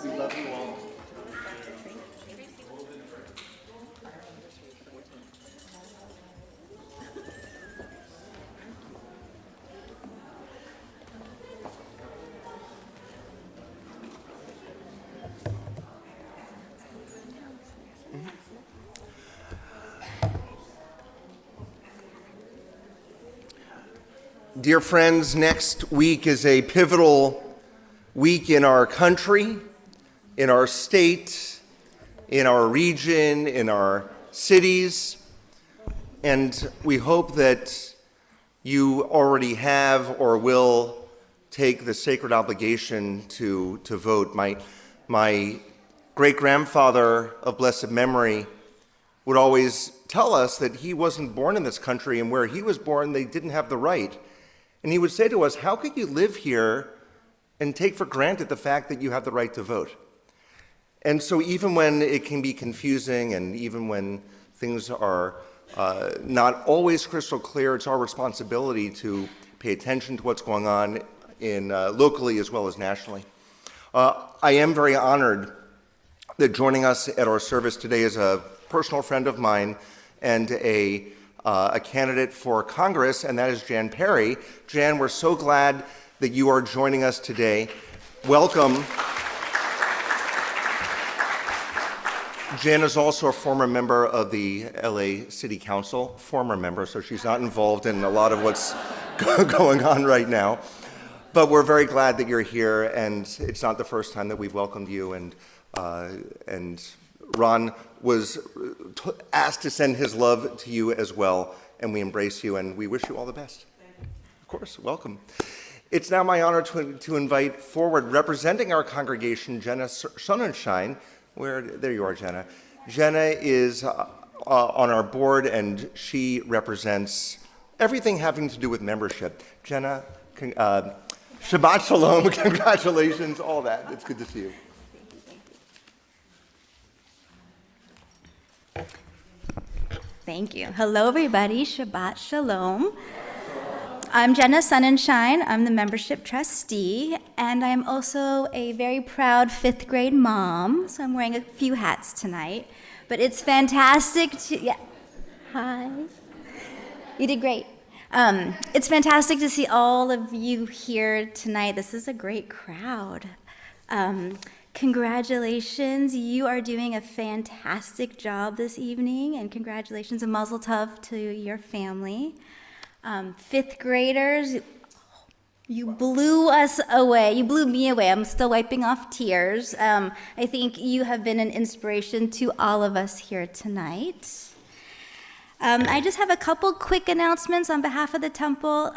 We love you all. Dear friends, next week is a pivotal week in our country, in our state, in our region, in our cities, and we hope that you already have or will take the sacred obligation to vote. My great-grandfather of blessed memory would always tell us that he wasn't born in this country, and where he was born, they didn't have the right. And he would say to us, how could you live here and take for granted the fact that you have the right to vote? And so even when it can be confusing and even when things are not always crystal clear, it's our responsibility to pay attention to what's going on in locally as well as nationally. I am very honored that joining us at our service today is a personal friend of mine and a candidate for Congress, and that is Jan Perry. Jan, we're so glad that you are joining us today. Welcome. Jan is also a former member of the LA City Council, former member, so she's not involved in a lot of what's going on right now. But we're very glad that you're here, and it's not the first time that we've welcomed you, and Ron was asked to send his love to you as well, and we embrace you, and we wish you all the best. Of course, welcome. It's now my honor to invite forward, representing our congregation, Jenna Sonnenschein. There you are, Jenna. Jenna is on our board, and she represents everything having to do with membership. Jenna, Shabbat Shalom, congratulations, all that. It's good to see you. Thank you. Hello, everybody. Shabbat Shalom. I'm Jenna Sonnenschein. I'm the membership trustee, and I'm also a very proud fifth grade mom, so I'm wearing a few hats tonight. But it's fantastic to, yeah. Hi. You did great. It's fantastic to see all of you here tonight. This is a great crowd. Congratulations, you are doing a fantastic job this evening, and congratulations and mazel tov to your family. Fifth graders, you blew us away. You blew me away. I'm still wiping off tears. I think you have been an inspiration to all of us here tonight. I just have a couple quick announcements on behalf of the temple.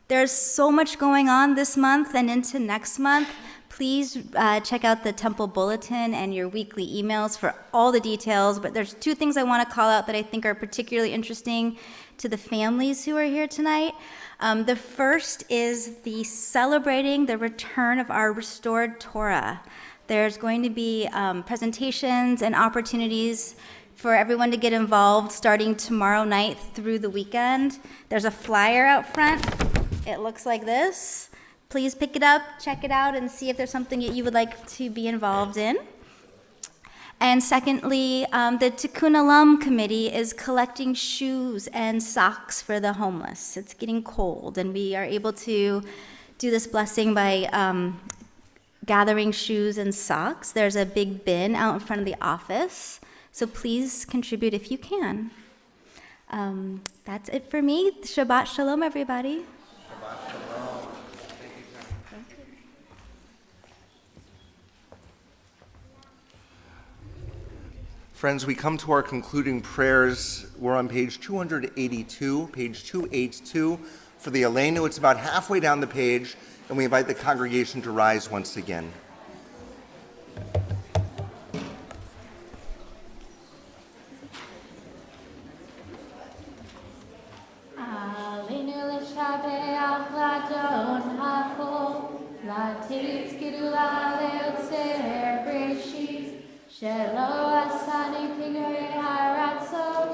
There's so much going on this month and into next month. Please check out the temple bulletin and your weekly emails for all the details, but there's two things I want to call out that I think are particularly interesting to the families who are here tonight. The first is celebrating the return of our restored Torah. There's going to be presentations and opportunities for everyone to get involved starting tomorrow night through the weekend. There's a flyer out front. It looks like this. Please pick it up, check it out, and see if there's something that you would like to be involved in. And secondly, the Tikkun Olam Committee is collecting shoes and socks for the homeless. It's getting cold, and we are able to do this blessing by gathering shoes and socks. There's a big bin out in front of the office, so please contribute if you can. That's it for me. Shabbat Shalom, everybody. Shabbat Shalom. Friends, we come to our concluding prayers. We're on page 282, page 282 for the Aleinu. It's about halfway down the page, and we invite the congregation to rise once again. Shelo asani pigurei haratzot,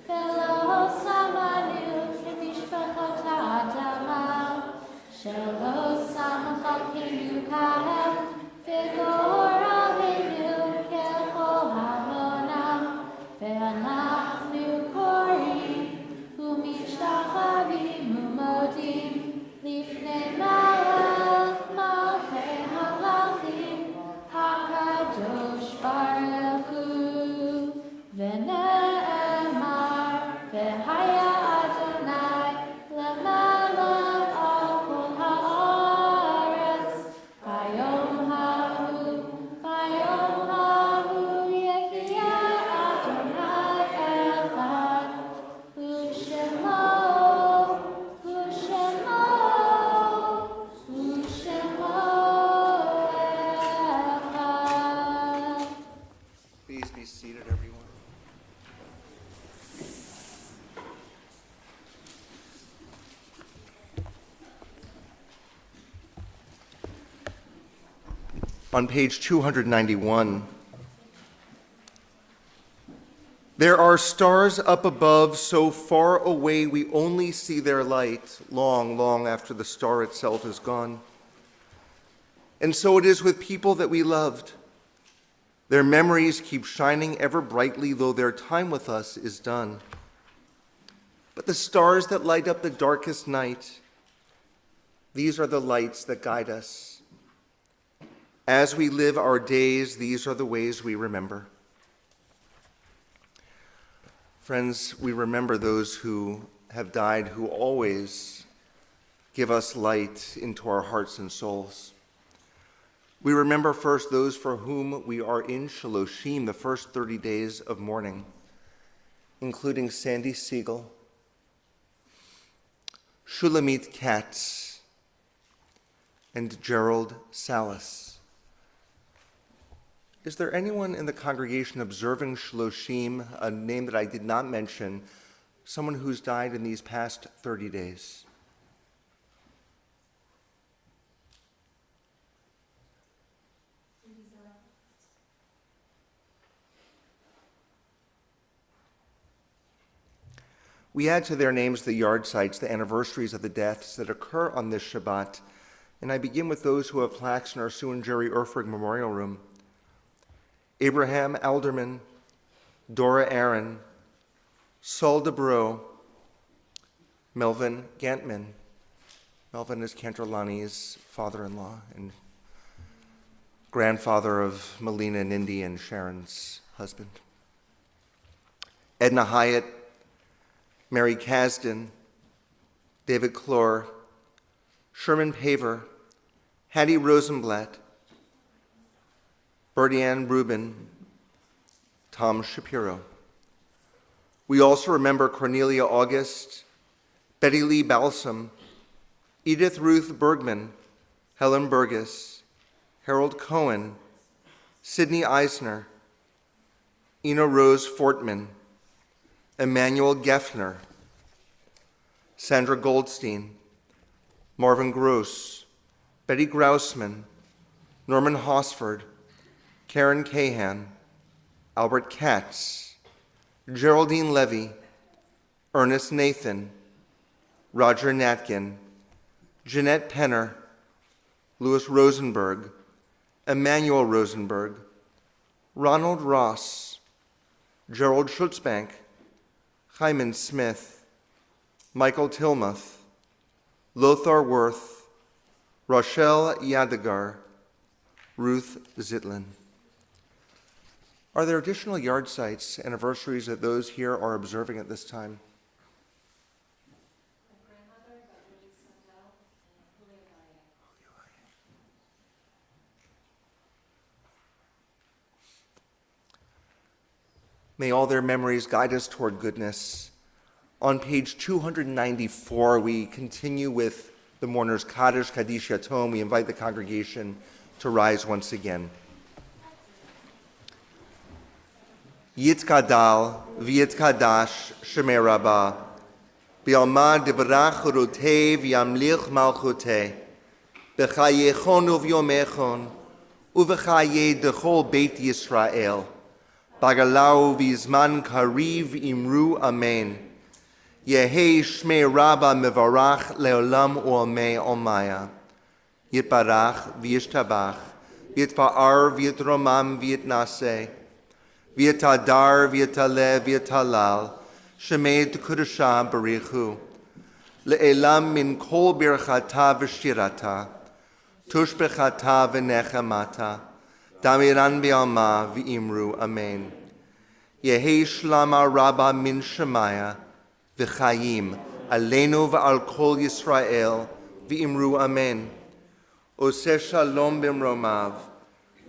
velo samanu k'mishpachot ha'adama. Shelo samachakinu kahem, v'gor aleinu kechol hamonam, ve'anachnu korim, u'mishtachavim u'modim, lifnei malach malchei halachim, HaKadosh Baruch Hu, v'ne'emar, v'haya Adonai, l'malach al kol ha'aretz, bayom hahu, yehia Adonai echad, u'shemo, Please be seated, everyone. On page 291, there are stars up above, so far away we only see their light, long, long after the star itself is gone. And so it is with people that we loved. Their memories keep shining ever brightly, though their time with us is done. But the stars that light up the darkest night, these are the lights that guide us. As we live our days, these are the ways we remember. Friends, we remember those who have died, who always give us light into our hearts and souls. We remember first those for whom we are in Shaloshim, the first 30 days of mourning, including Sandy Siegel, Shulamit Katz, and Gerald Salas. Is there anyone in the congregation observing Shaloshim, a name that I did not mention, someone who's died in these past 30 days? We add to their names the yard sites, the anniversaries of the deaths that occur on this Shabbat, and I begin with those who have plaques in our Sue and Jerry Erfrig Memorial Room. Abraham Alderman, Dora Aaron, Saul DeBreau, Melvin Gantman. Melvin is Cantorlani's father-in-law and grandfather of Melina and Indy and Sharon's husband. Edna Hyatt, Mary Kasdan, David Clore, Sherman Paver, Hattie Rosenblatt, Bertie Ann Rubin, Tom Shapiro. We also remember Cornelia August, Betty Lee Balsam, Edith Ruth Bergman, Helen Burgess, Harold Cohen, Sidney Eisner, Ina Rose Fortman, Emmanuel Geffner, Sandra Goldstein, Marvin Gross, Betty Grousman, Norman Hosford, Karen Cahan, Albert Katz, Geraldine Levy, Ernest Nathan, Roger Natkin, Jeanette Penner, Louis Rosenberg, Emmanuel Rosenberg, Ronald Ross, Gerald Schutzbank, Hyman Smith, Michael Tilmuth, Lothar Worth, Rochelle Yadigar, Ruth Zitlin. Are there additional yard sites, anniversaries that those here are observing at this time? May all their memories guide us toward goodness. On page 294, we continue with the mourner's Kaddish Kaddish Yatom. We invite the congregation to rise once again. Yitkadal v'yitkadash shemei Rabbah, b'alma divrach urotei v'yamlich malchutei, b'chayechon uv'yomechon, uv'chayei dechol Beit Yisrael, bagalau v'zman kariv imru amen. Yehei shmei Rabbah mevarach leolam u'amei omaya. Yitbarach v'yishtabach, yitpa'ar v'yitromam v'yitnaseh, v'yitadar v'yitaleh v'yitalal, shemei t'kudashah barichu. Le'elam min kol birchata v'shirata, tushbechata v'nechamata, damiran b'alma v'imru amen. Yehei shlama Rabbah min shemaya, v'chayim, aleinu v'al kol Yisrael, v'imru amen. Oseh shalom b'mromav,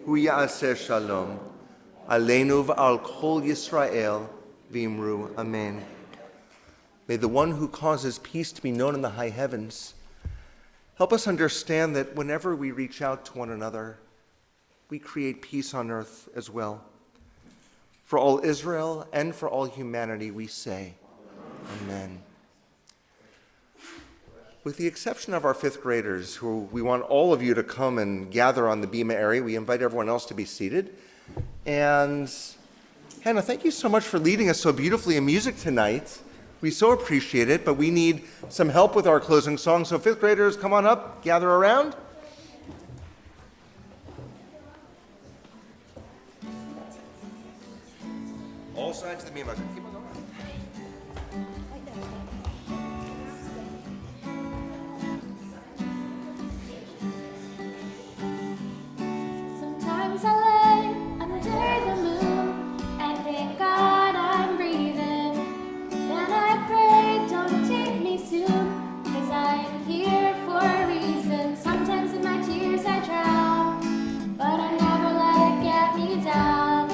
hu ya'aseh shalom, aleinu v'al kol Yisrael, v'imru amen. May the one who causes peace to be known in the high heavens help us understand that whenever we reach out to one another, we create peace on earth as well. For all Israel and for all humanity, we say, Amen. With the exception of our fifth graders, who we want all of you to come and gather on the Bema area, we invite everyone else to be seated. And Hannah, thank you so much for leading us so beautifully in music tonight. We so appreciate it, but we need some help with our closing song. So fifth graders, come on up, gather around. All sides of the Bema. Keep on going. Sometimes I lay under the moon and thank God I'm breathing. Then I pray, don't take me soon, 'cause I'm here for a reason. Sometimes in my tears I drown, but I never let it get me down.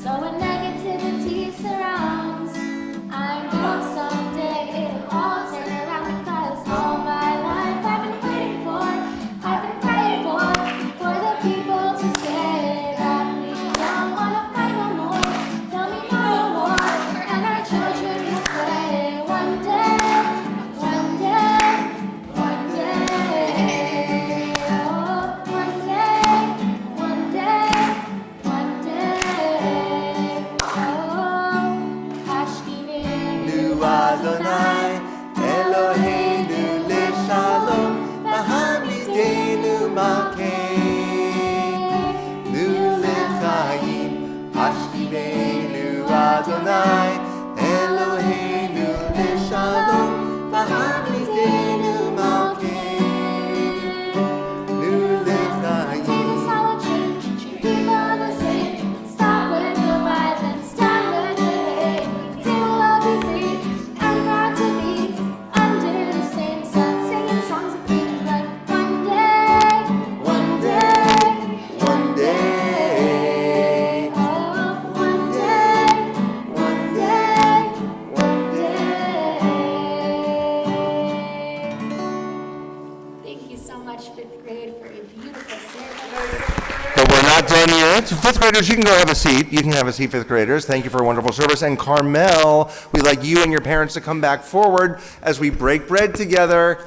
So when negativity surrounds, I know someday it'll all turn around, because all my life I've been waiting for, I've been praying for the people to say that we don't wanna fight no more, there'll be no war, and our children will play one day, one day, one day, oh, one day, one day, one day, oh, Nu Adonai, Eloheinu leshalom, v'hamidenu malkeinu lechayim. Hashkivenu Adonai, Eloheinu leshalom, v'hamidenu malkeinu lechayim. Teach us how to change, treat people the same. Stop with the violence, stand with the hate. Today we'll all be free and proud to be under the same sun, singing songs of freedom. But one day, One day, one day, oh, one day, one day, one day. Thank you so much, fifth grade, for a beautiful service. but we're not done yet. Fifth graders, you can go have a seat. You can have a seat, fifth graders. Thank you for a wonderful service. And Carmel, we'd like you and your parents to come back forward as we break bread together.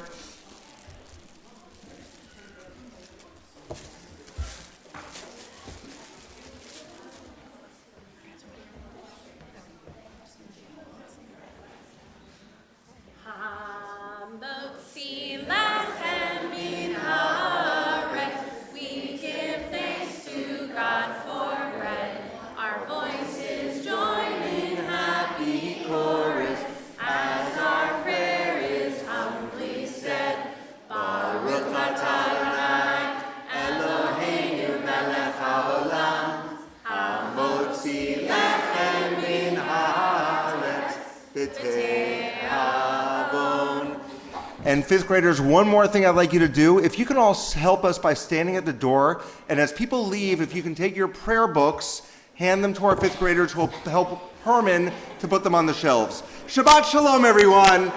And fifth graders, one more thing I'd like you to do. If you can all help us by standing at the door, and as people leave, if you can take your prayer books, hand them to our fifth graders who will help Herman to put them on the shelves. Shabbat Shalom, everyone.